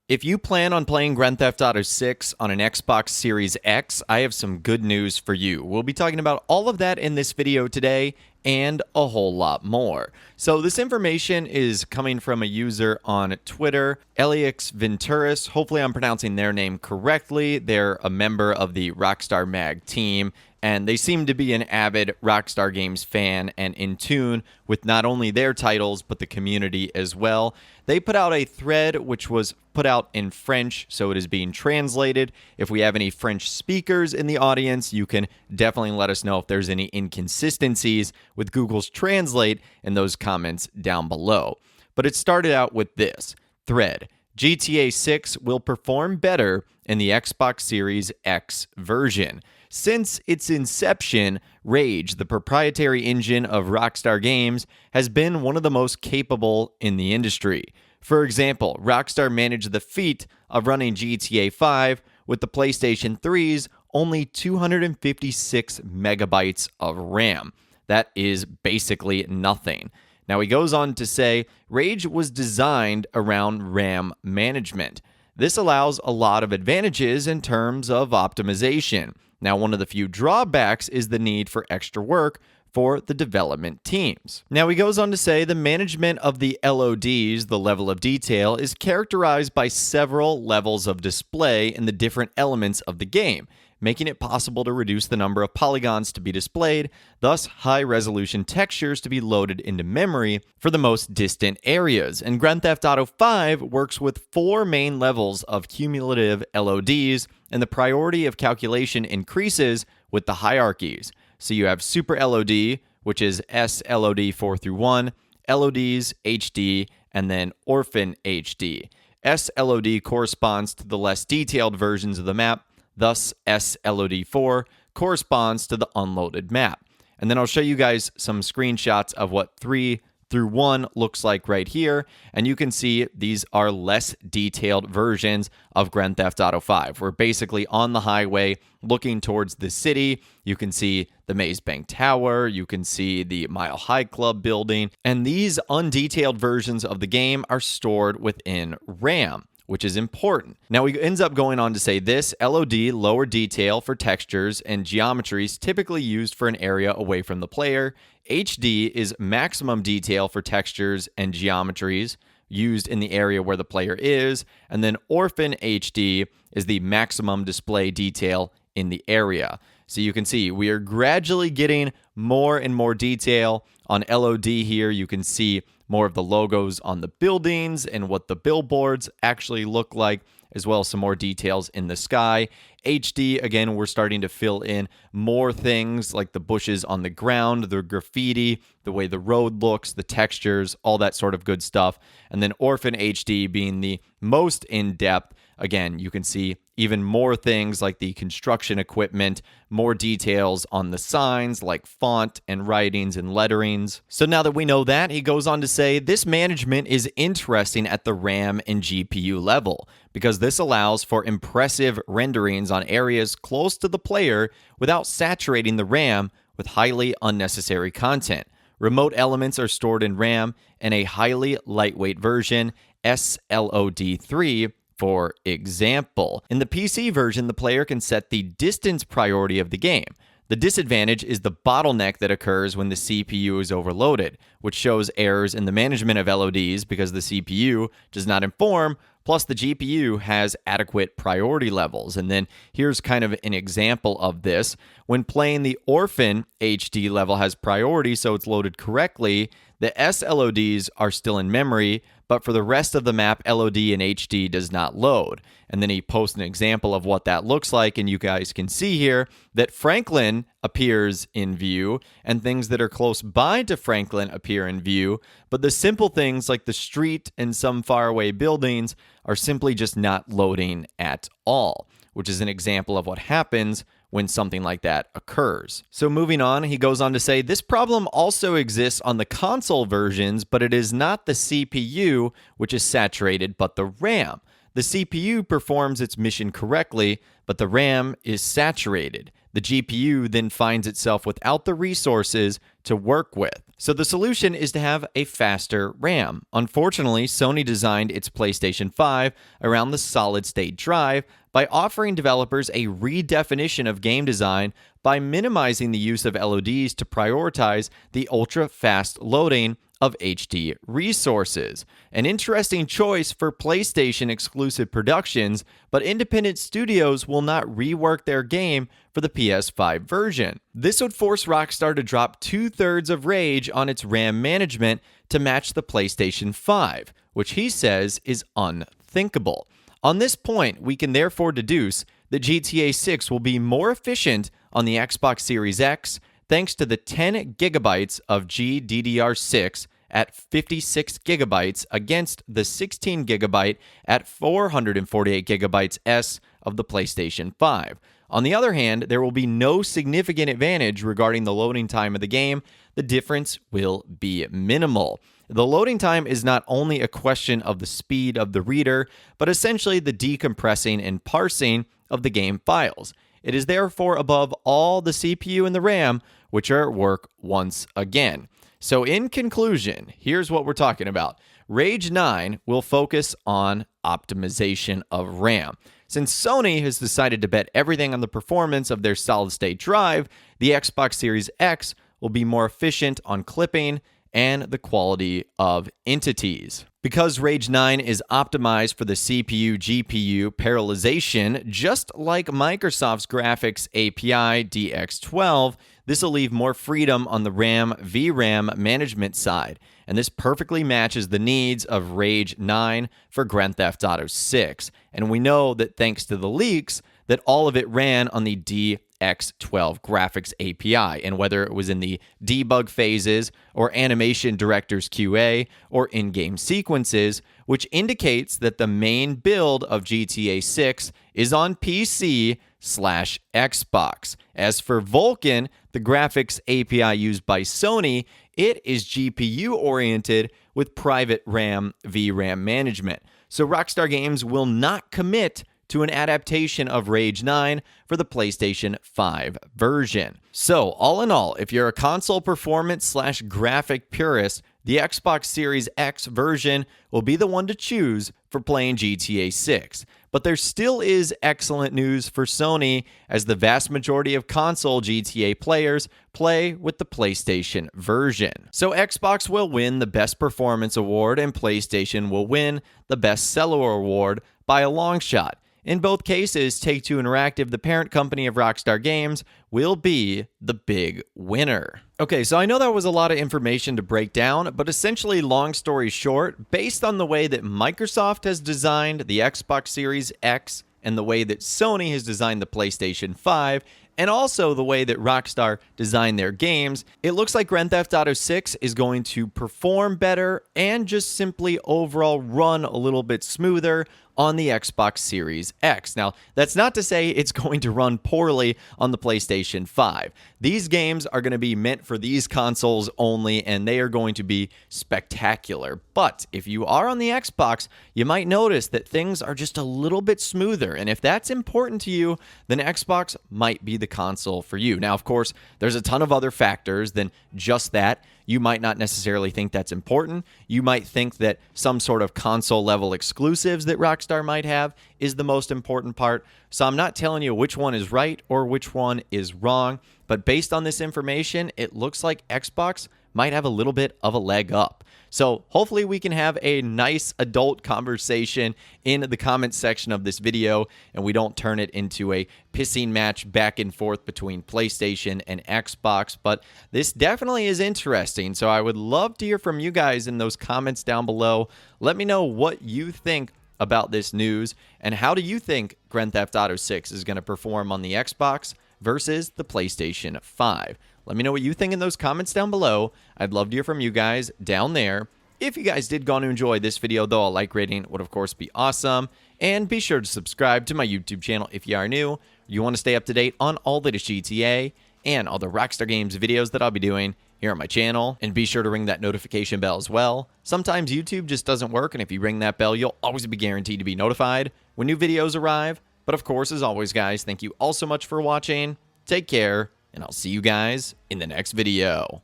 If you plan on playing Grand Theft Auto 6 on an Xbox Series X, I have some good news for you. We'll be talking about all of that in this video today and a whole lot more. So this information is coming from a user on Twitter, Elix Venturis. Hopefully I'm pronouncing their name correctly. They're a member of the Rockstar Mag team, and they seem to be an avid Rockstar Games fan and in tune with not only their titles, but the community as well. They put out a thread which was put out in French, so it is being translated. If we have any French speakers in the audience, you can definitely let us know if there's any inconsistencies with Google's Translate in those comments down below. But it started out with this thread. GTA 6 will perform better in the Xbox Series X version. Since its inception, Rage, the proprietary engine of Rockstar Games, has been one of the most capable in the industry. For example, Rockstar managed the feat of running GTA 5 with the PlayStation 3's only 256 megabytes of RAM. That is basically nothing. Now, he goes on to say, Rage was designed around RAM management. This allows a lot of advantages in terms of optimization. Now, one of the few drawbacks is the need for extra work for the development teams. Now, he goes on to say the management of the LODs, the level of detail, is characterized by several levels of display in the different elements of the game, making it possible to reduce the number of polygons to be displayed, thus high-resolution textures to be loaded into memory for the most distant areas. And Grand Theft Auto 5 works with 4 main levels of cumulative LODs, and the priority of calculation increases with the hierarchies. So you have Super LOD, which is SLOD 4 through 1, LODs, HD, and then Orphan HD. SLOD corresponds to the less detailed versions of the map, thus SLOD 4 corresponds to the unloaded map. And then I'll show you guys some screenshots of what 3 through 1 looks like right here, and you can see these are less detailed versions of Grand Theft Auto 5. We're basically on the highway looking towards the city. You can see the Maze Bank Tower, you can see the Mile High Club building, and these undetailed versions of the game are stored within RAM, which is important. Now, he ends up going on to say this LOD, lower detail for textures and geometries typically used for an area away from the player. HD is maximum detail for textures and geometries used in the area where the player is. And then Orphan HD is the maximum display detail in the area. So you can see we are gradually getting more and more detail on LOD here. You can see more of the logos on the buildings and what the billboards actually look like, as well as some more details in the sky. HD, again, we're starting to fill in more things like the bushes on the ground, the graffiti, the way the road looks, the textures, all that sort of good stuff. And then Orphan HD being the most in-depth. Again, you can see even more things like the construction equipment, more details on the signs like font and writings and letterings. So now that we know that, he goes on to say this management is interesting at the RAM and GPU level because this allows for impressive renderings on areas close to the player without saturating the RAM with highly unnecessary content. Remote elements are stored in RAM in a highly lightweight version, SLOD3, for example. In the PC version, the player can set the distance priority of the game. The disadvantage is the bottleneck that occurs when the CPU is overloaded, which shows errors in the management of LODs because the CPU does not inform, plus the GPU has adequate priority levels. And then here's kind of an example of this. When playing the Orphan HD level has priority, so it's loaded correctly, the SLODs are still in memory, but for the rest of the map, LOD and HD does not load. And then he posts an example of what that looks like, and you guys can see here that Franklin appears in view, and things that are close by to Franklin appear in view, but the simple things like the street and some faraway buildings are simply just not loading at all, which is an example of what happens when something like that occurs. So moving on, he goes on to say, this problem also exists on the console versions, but it is not the CPU which is saturated, but the RAM. The CPU performs its mission correctly, but the RAM is saturated. The GPU then finds itself without the resources to work with. So the solution is to have a faster RAM. Unfortunately, Sony designed its PlayStation 5 around the solid-state drive by offering developers a redefinition of game design by minimizing the use of LODs to prioritize the ultra-fast loading of HD resources. An interesting choice for PlayStation exclusive productions, but independent studios will not rework their game for the PS5 version. This would force Rockstar to drop 2/3 of Rage on its RAM management to match the PlayStation 5, which he says is unthinkable. On this point, we can therefore deduce that GTA 6 will be more efficient on the Xbox Series X thanks to the 10 gigabytes of GDDR6 at 56 gigabytes against the 16 gigabyte at 448 gigabytes S of the PlayStation 5. On the other hand, there will be no significant advantage regarding the loading time of the game. The difference will be minimal. The loading time is not only a question of the speed of the reader, but essentially the decompressing and parsing of the game files. It is therefore above all the CPU and the RAM, which are at work once again. So in conclusion, here's what we're talking about. Rage 9 will focus on optimization of RAM. Since Sony has decided to bet everything on the performance of their solid-state drive, the Xbox Series X will be more efficient on clipping and the quality of entities. Because Rage 9 is optimized for the CPU-GPU parallelization, just like Microsoft's graphics API DX12, this will leave more freedom on the RAM VRAM management side, and this perfectly matches the needs of Rage 9 for Grand Theft Auto 6. And we know that thanks to the leaks, that all of it ran on the DX12 graphics API, and whether it was in the debug phases or animation director's QA or in-game sequences, which indicates that the main build of GTA 6 is on PC/Xbox. As for Vulkan, the graphics API used by Sony, it is GPU-oriented with private RAM VRAM management. So Rockstar Games will not commit to an adaptation of Rage 9 for the PlayStation 5 version. So, all in all, if you're a console performance/graphic purist, the Xbox Series X version will be the one to choose for playing GTA 6. But there still is excellent news for Sony, as the vast majority of console GTA players play with the PlayStation version. So Xbox will win the Best Performance Award and PlayStation will win the Best Seller Award by a long shot. In both cases, Take-Two Interactive, the parent company of Rockstar Games, will be the big winner. Okay, so I know that was a lot of information to break down, but essentially, long story short, based on the way that Microsoft has designed the Xbox Series X and the way that Sony has designed the PlayStation 5, and also the way that Rockstar designed their games, it looks like Grand Theft Auto 6 is going to perform better and just simply overall run a little bit smoother on the Xbox Series X. Now, that's not to say it's going to run poorly on the PlayStation 5. These games are going to be meant for these consoles only, and they are going to be spectacular. But if you are on the Xbox, you might notice that things are just a little bit smoother. And if that's important to you, then Xbox might be the console for you. Now, of course, there's a ton of other factors than just that. You might not necessarily think that's important. You might think that some sort of console-level exclusives that Rockstar might have is the most important part. So I'm not telling you which one is right or which one is wrong, but based on this information, it looks like Xbox might have a little bit of a leg up. So hopefully we can have a nice adult conversation in the comments section of this video, and we don't turn it into a pissing match back and forth between PlayStation and Xbox. But this definitely is interesting, so I would love to hear from you guys in those comments down below. Let me know what you think about this news, and how do you think Grand Theft Auto 6 is going to perform on the Xbox versus the PlayStation 5. Let me know what you think in those comments down below. I'd love to hear from you guys down there. If you guys did go on to enjoy this video, though, a like rating would, of course, be awesome. And be sure to subscribe to my YouTube channel if you are new. You want to stay up to date on all the latest GTA and all the Rockstar Games videos that I'll be doing here on my channel. And be sure to ring that notification bell as well. Sometimes YouTube just doesn't work, and if you ring that bell, you'll always be guaranteed to be notified when new videos arrive. But of course, as always, guys, thank you all so much for watching. Take care, and I'll see you guys in the next video.